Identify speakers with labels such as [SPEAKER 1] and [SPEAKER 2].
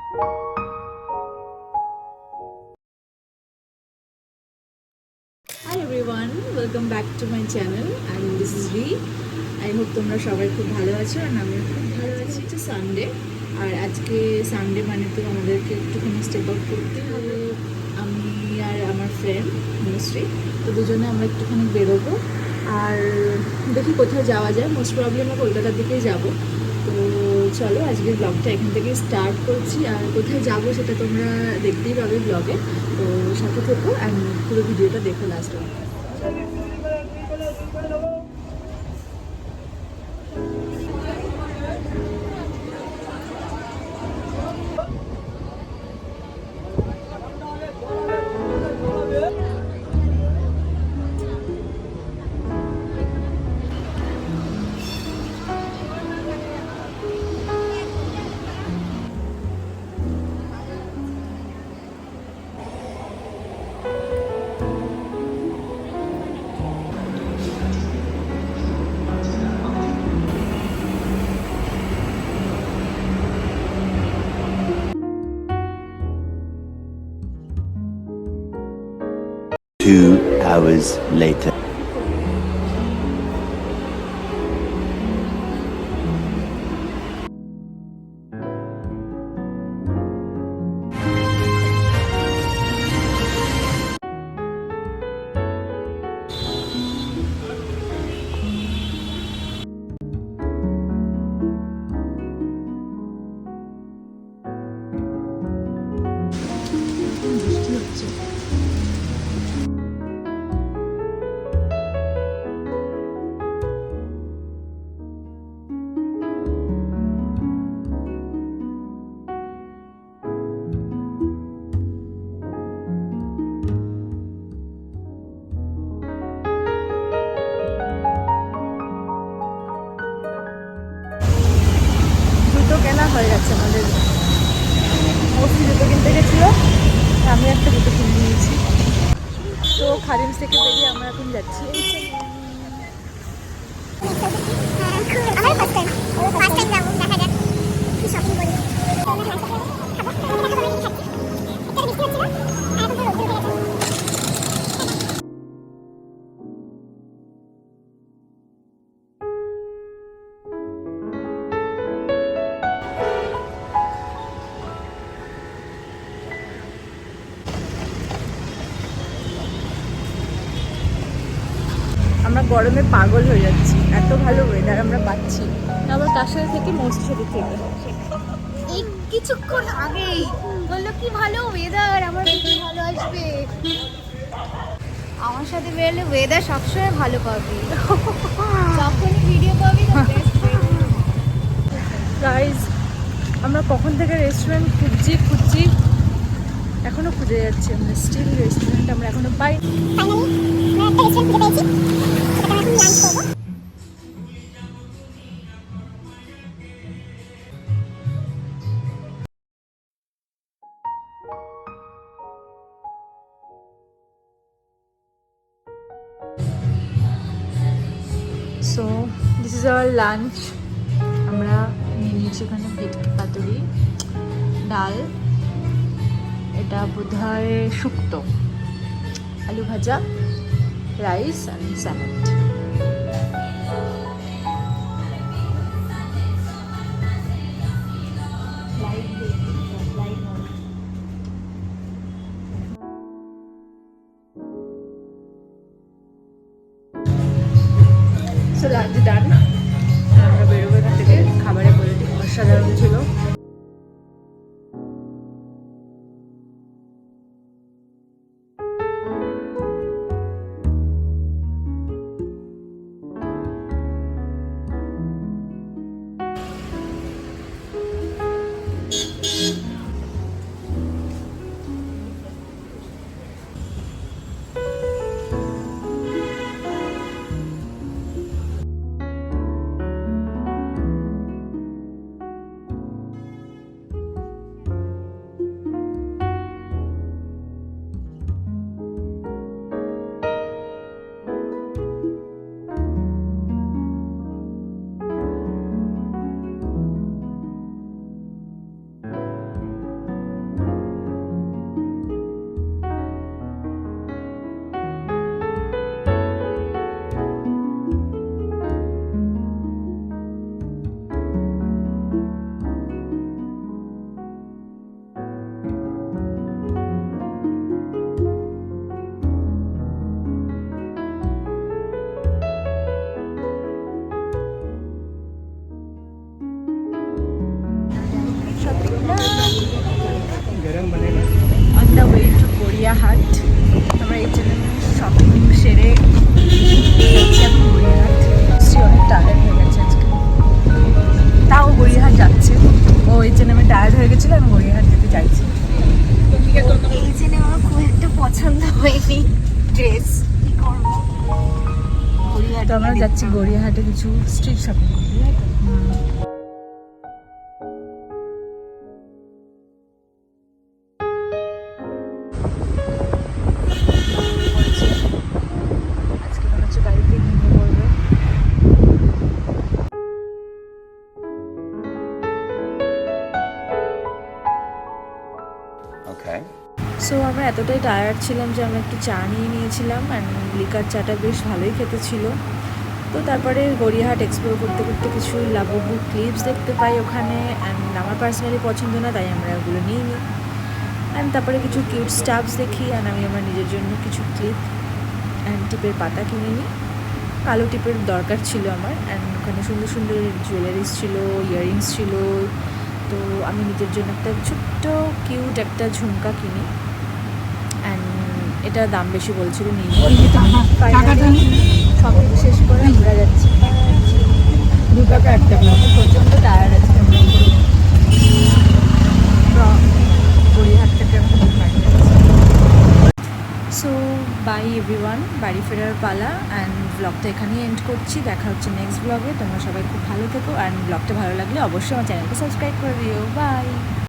[SPEAKER 1] Hi everyone, welcome back to my channel and this is V. I hope তোমরা সবাই খুব ভালো আছো আর আমিও খুব ভালো আছি। হচ্ছে সানডে আর আজকে সানডে মানে তো আমাদেরকে একটুখানি স্টেপ আউট করতে হবে। আমি আর আমার ফ্রেন্ড মনুশ্রী তো দুজনে আমরা একটুখানি বেরোবো আর দেখি কোথায় যাওয়া যায়। মোস্ট প্রবলি আমরা কলকাতার দিকেই যাবো। তো চলো আজকের ব্লগটা এখান থেকে স্টার্ট করছি আর কোথায় যাবো সেটা তোমরা দেখতেই পাবে ব্লগে। তো সাথে থেকো অ্যান্ড পুরো ভিডিওটা দেখো লাস্ট অবধি।
[SPEAKER 2] Two hours later.
[SPEAKER 1] বৃষ্টি হচ্ছে। জুতো কেনা হয়ে গেছে আমাদের। মোস্টলি জুতো কিনতে গেছিলো, আমি একটা জুতো কিনে নিয়েছি। তো খাদিমস থেকে বেরিয়ে আমরা এখন যাচ্ছি
[SPEAKER 3] আমার ফার্স্ট টাইম যাবো, দেখা যাক কি শপিং করি।
[SPEAKER 1] আমরা গরমে পাগল হয়ে যাচ্ছি, এত ভালো ওয়েদার আমরা পাচ্ছি। আবার কার সাথে থেকে মোস্ট সাথে থেকে
[SPEAKER 3] এই কিছুক্ষণ আগেই বললো কি ভালো ওয়েদার, আমার বেশি ভালো আসবে। আমার সাথে বেরোলে ওয়েদার সবসময় ভালো পাবি, যখনই ভিডিও পাবি
[SPEAKER 1] গাইজ আমরা কখন থেকে রেস্টুরেন্ট খুঁজছি এখনো খুঁজে যাচ্ছি। আমরা স্টিল রেস্টুরেন্ট আমরা এখনো পাই।
[SPEAKER 3] ফাইনালি আমরা একটা রেস্টুরেন্ট খুঁজে পেয়েছি, সেটা আমরা এখন লাঞ্চ করবো।
[SPEAKER 1] So this is our lunch. আমরা নিয়ে নিয়েছি এখানে ভেটকি পাতুরি, ডাল, এটা বোধহয় শুক্তো, আলু ভাজা, rice and salad. So lunch done, আমরা বেরোবো এখান থেকে। খাবারের কোয়ালিটি অসাধারণ ছিল। On the way to Gariahat. আমরা এই জন্য শপিং সেরে যাচ্ছি এখন গড়িয়াহাট। অনেক টায়ার্ড হয়ে গেছে আজকে, তাও গড়িয়াহাট যাচ্ছে। ও এই জন্য আমি টায়ার্ড হয়ে গেছিলো, আমি গড়িয়াহাট যেতে চাইছি।
[SPEAKER 3] এই জন্য আমার খুব একটা পছন্দ হয়নি ড্রেস, কি করবো।
[SPEAKER 1] তো আমরা যাচ্ছি গড়িয়াহাটে কিছু স্ট্রিট শপিং করতে, তাই তো? আজকে মনে হচ্ছে গাড়িতে ঘুমিয়ে পড়বে।
[SPEAKER 2] Okay.
[SPEAKER 1] সো আমরা এতটাই টায়ার্ড ছিলাম যে আমরা একটু চা নিয়ে নিয়েছিলাম, অ্যান্ড লিকার চাটা বেশ ভালোই খেতে ছিল। তো তারপরে গড়িয়াহাট এক্সপ্লোর করতে করতে কিছু লাভবু ক্লিপস দেখতে পাই ওখানে, অ্যান্ড আমার পার্সোনালি পছন্দ না, তাই আমরা ওগুলো নিই নি। অ্যান্ড তারপরে কিছু কিউট স্টাফস দেখি, অ্যান্ড আমি আমার নিজের জন্য কিছু ক্লিপ অ্যান্ড টিপের পাতা কিনে নিই। কালো টিপের দরকার ছিল আমার, অ্যান্ড ওখানে সুন্দর সুন্দর জুয়েলারিস ছিল, ইয়াররিংস ছিল। তো আমি নিজের জন্য একটা ছোট্ট কিউট একটা ঝুমকা কিনি, অ্যান্ড এটা দাম বেশি বলছিল, নিই। শপিং শেষ করে আমরা যাচ্ছি, প্রচণ্ড টায়ার্ড আছে আমরা গড়িয়াহাট থেকে। সো বাই এভরিওয়ান, বাড়ি ফেরার পালা, অ্যান্ড ব্লগটা এখানেই এন্ড করছি। দেখা হচ্ছে নেক্সট ব্লগে। তোমরা সবাই খুব ভালো থেকো, অ্যান্ড ব্লগটা ভালো লাগলে অবশ্যই আমার চ্যানেলকে সাবস্ক্রাইব করে দিও। বাই।